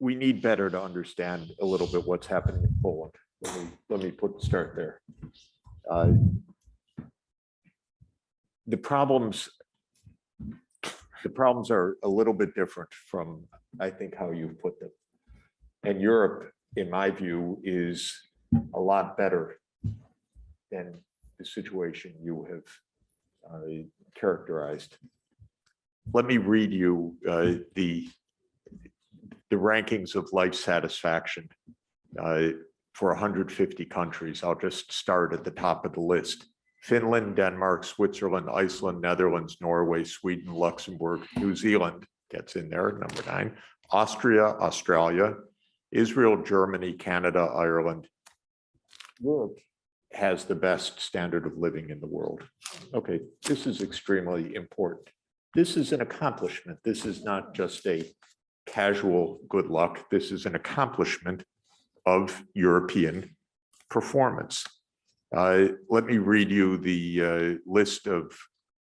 we need better to understand a little bit what's happening in Poland. Let me start there. The problems are a little bit different from, I think, how you put them. And Europe, in my view, is a lot better than the situation you have characterized. Let me read you the rankings of life satisfaction for 150 countries. I'll just start at the top of the list. Finland, Denmark, Switzerland, Iceland, Netherlands, Norway, Sweden, Luxembourg, New Zealand gets in there, number 9. Austria, Australia, Israel, Germany, Canada, Ireland. Europe has the best standard of living in the world. Okay, this is extremely important. This is an accomplishment. This is not just a casual good luck. This is an accomplishment of European performance. Let me read you the list of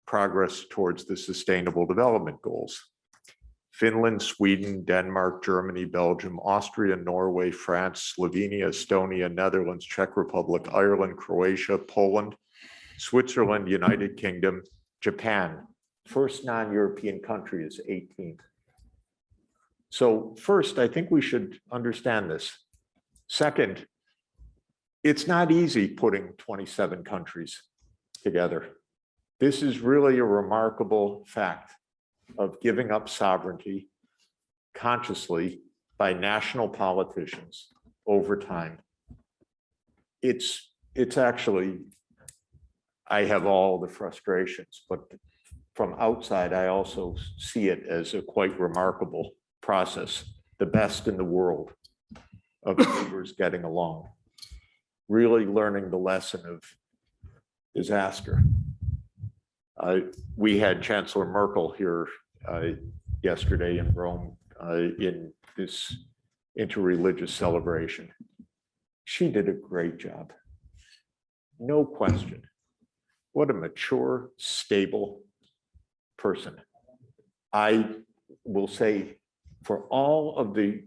progress towards the Sustainable Development Goals. Finland, Sweden, Denmark, Germany, Belgium, Austria, Norway, France, Slovenia, Estonia, Netherlands, Czech Republic, Ireland, Croatia, Poland, Switzerland, United Kingdom, Japan. First non-European country is 18th. So first, I think we should understand this. Second, it's not easy putting 27 countries together. This is really a remarkable fact of giving up sovereignty consciously by national politicians over time. It's actually, I have all the frustrations, but from outside, I also see it as a quite remarkable process, the best in the world of neighbors getting along, really learning the lesson of disaster. We had Chancellor Merkel here yesterday in Rome in this interreligious celebration. She did a great job, no question. What a mature, stable person. I will say, for all of the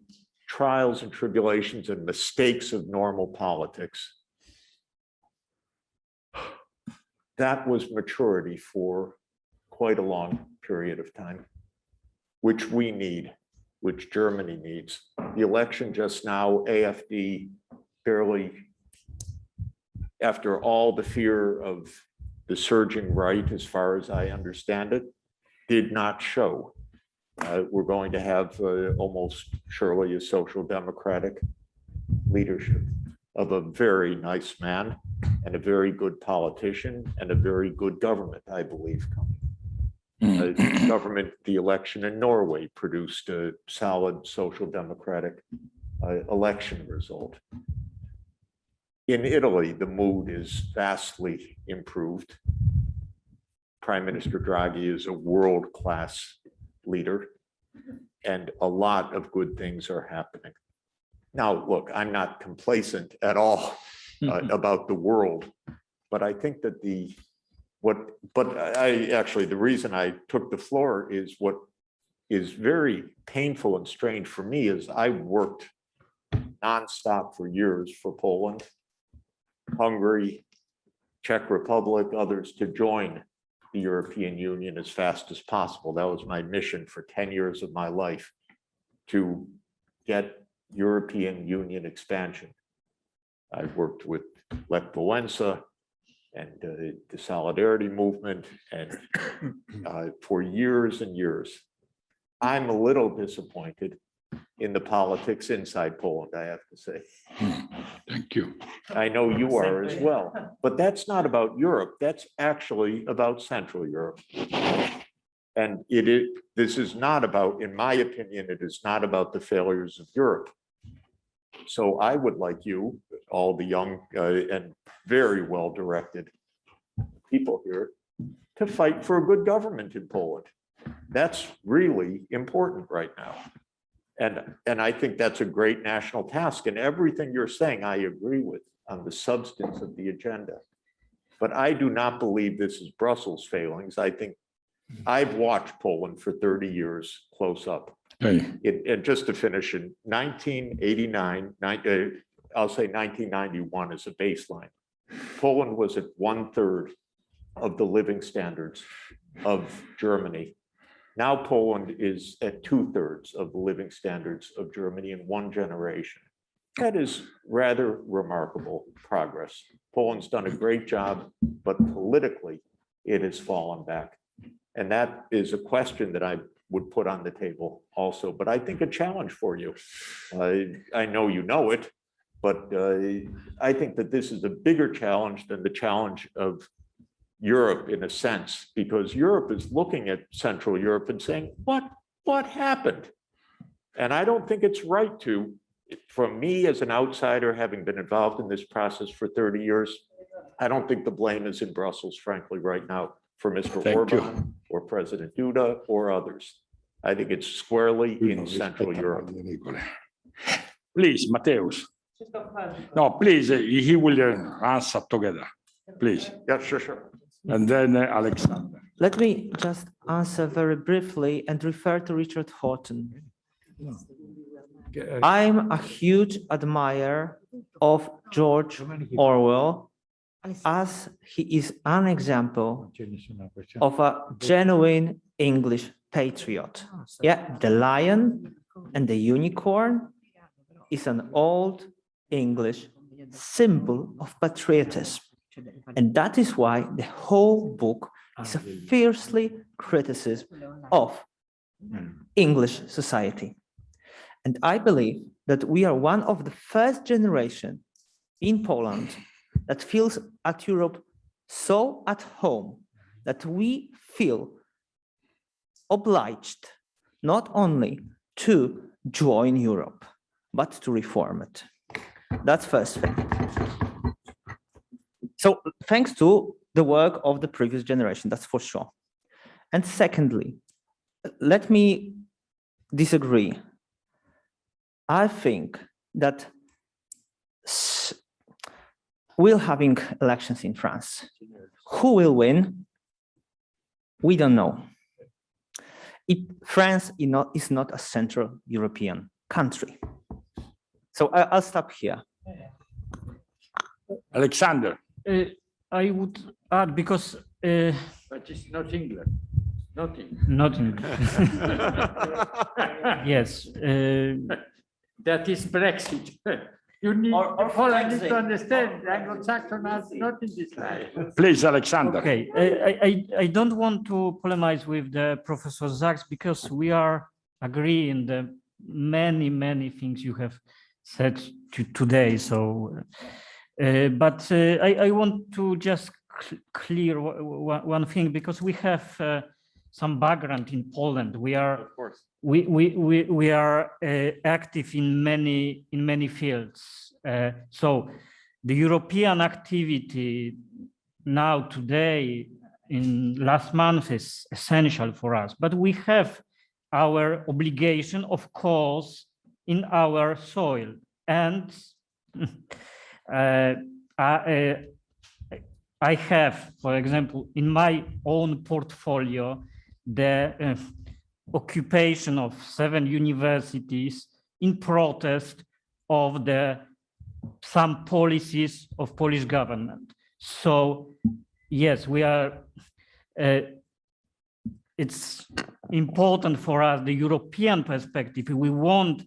trials and tribulations and mistakes of normal politics, that was maturity for quite a long period of time, which we need, which Germany needs. The election just now, AfD barely, after all the fear of the surging right, as far as I understand it, did not show. We're going to have almost surely a social democratic leadership of a very nice man and a very good politician and a very good government, I believe, coming. Government, the election in Norway produced a solid social democratic election result. In Italy, the mood is vastly improved. Prime Minister Draghi is a world-class leader, and a lot of good things are happening. Now, look, I'm not complacent at all about the world, but I think that the reason I took the floor is what is very painful and strange for me is I worked nonstop for years for Poland, Hungary, Czech Republic, others to join the European Union as fast as possible. That was my mission for 10 years of my life, to get European Union expansion. I worked with Lech Walesa and the Solidarity Movement, and for years and years. I'm a little disappointed in the politics inside Poland, I have to say. Thank you. I know you are as well, but that's not about Europe. That's actually about Central Europe. And this is not about, in my opinion, it is not about the failures of Europe. So I would like you, all the young and very well-directed people here, to fight for a good government in Poland. That's really important right now. And I think that's a great national task. And everything you're saying, I agree with on the substance of the agenda. But I do not believe this is Brussels' failings. I think I've watched Poland for 30 years close up. And just to finish, in 1989, I'll say 1991 as a baseline, Poland was at 1/3 of the living standards of Germany. Now Poland is at 2/3 of the living standards of Germany in one generation. That is rather remarkable progress. Poland's done a great job, but politically it has fallen back. And that is a question that I would put on the table also, but I think a challenge for you. I know you know it, but I think that this is a bigger challenge than the challenge of Europe in a sense, because Europe is looking at Central Europe and saying, what happened? And I don't think it's right to, from me as an outsider, having been involved in this process for 30 years, I don't think the blame is in Brussels, frankly, right now, for Mr. Orban or President Duda or others. I think it's squarely in Central Europe. Please, Mateusz. No, please, he will answer together, please. Yeah, sure. And then Alexander. Let me just answer very briefly and refer to Richard Horton. I'm a huge admirer of George Orwell, as he is an example of a genuine English patriot. Yeah, the lion and the unicorn is an old English symbol of patriotism. And that is why the whole book is a fiercely criticism of English society. And I believe that we are one of the first generation in Poland that feels at Europe so at home that we feel obliged not only to join Europe, but to reform it. That's first thing. So thanks to the work of the previous generation, that's for sure. And secondly, let me disagree. I think that we're having elections in France. Who will win? We don't know. France is not a Central European country. So I'll stop here. Alexander. I would add, because But it's not England. Nothing. not English. Yes, That is Brexit. You need Or Poland Brexit. to understand Anglo-Saxon has not in this life. Please, Alexander. okay. I don't want to polemize with the Professor Sachs, because we are agree in the many things you have said today. So, but I want to just clear one thing, because we have some background in Poland. We are, Of course. we are active in many fields. So the European activity now today in last month is essential for us, but we have our obligation, of course, in our soil. And I have, for example, in my own portfolio, the occupation of 7 universities in protest of some policies of Polish government. So yes, we are. It's important for us, the European perspective. We want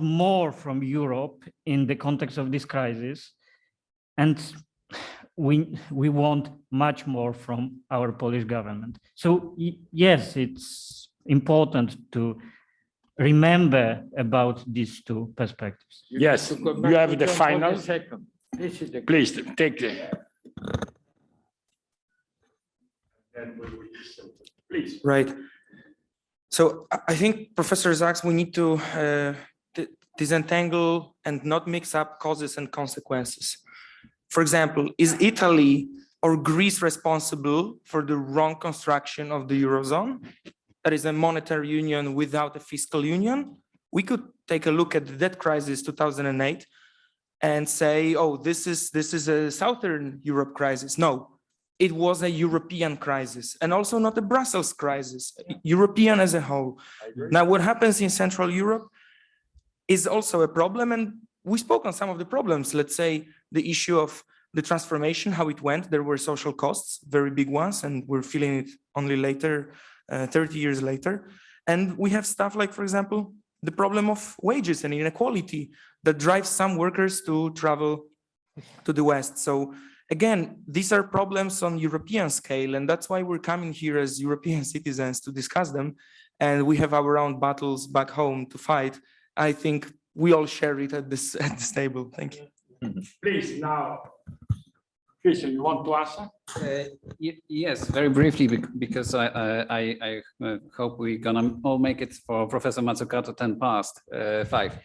more from Europe in the context of this crisis, and we want much more from our Polish government. So yes, it's important to remember about these two perspectives. Yes, you have the final. Please take the. Please. Right. So I think, Professor Sachs, we need to disentangle and not mix up causes and consequences. For example, is Italy or Greece responsible for the wrong construction of the Eurozone? That is a monetary union without a fiscal union. We could take a look at the debt crisis 2008 and say, oh, this is a Southern Europe crisis. No, it was a European crisis and also not a Brussels crisis, European as a whole. Now, what happens in Central Europe is also a problem, and we spoke on some of the problems. Let's say the issue of the transformation, how it went. There were social costs, very big ones, and we're feeling it only later, 30 years later. And we have stuff like, for example, the problem of wages and inequality that drives some workers to travel to the West. So again, these are problems on European scale, and that's why we're coming here as European citizens to discuss them. And we have our own battles back home to fight. I think we all share it at this table. Thank you. Please, now, Christian, you want to answer? Yes, very briefly, because I hope we're gonna all make it for Professor Mazzucato 10 past 5.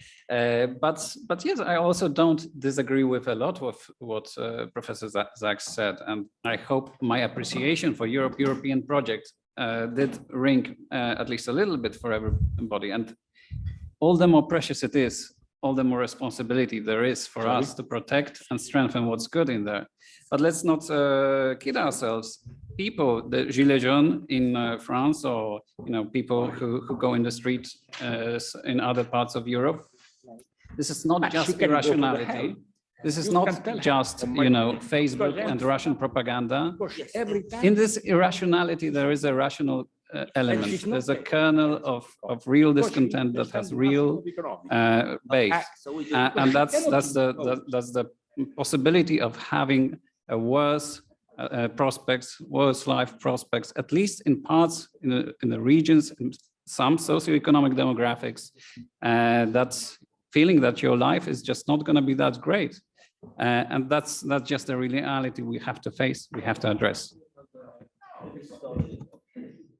But yes, I also don't disagree with a lot of what Professor Zaks said, and I hope my appreciation for European projects did ring at least a little bit for everybody. And all the more precious it is, all the more responsibility there is for us to protect and strengthen what's good in there. But let's not kid ourselves. People, the Gilets jaunes in France, or people who go in the street in other parts of Europe, this is not just irrationality. This is not just Facebook and Russian propaganda. In this irrationality, there is a rational element. There's a kernel of real discontent that has real base, and that's the possibility of having a worse worse life prospects, at least in parts in the regions, in some socioeconomic demographics. That's feeling that your life is just not going to be that great, and that's just a reality we have to face. We have to address.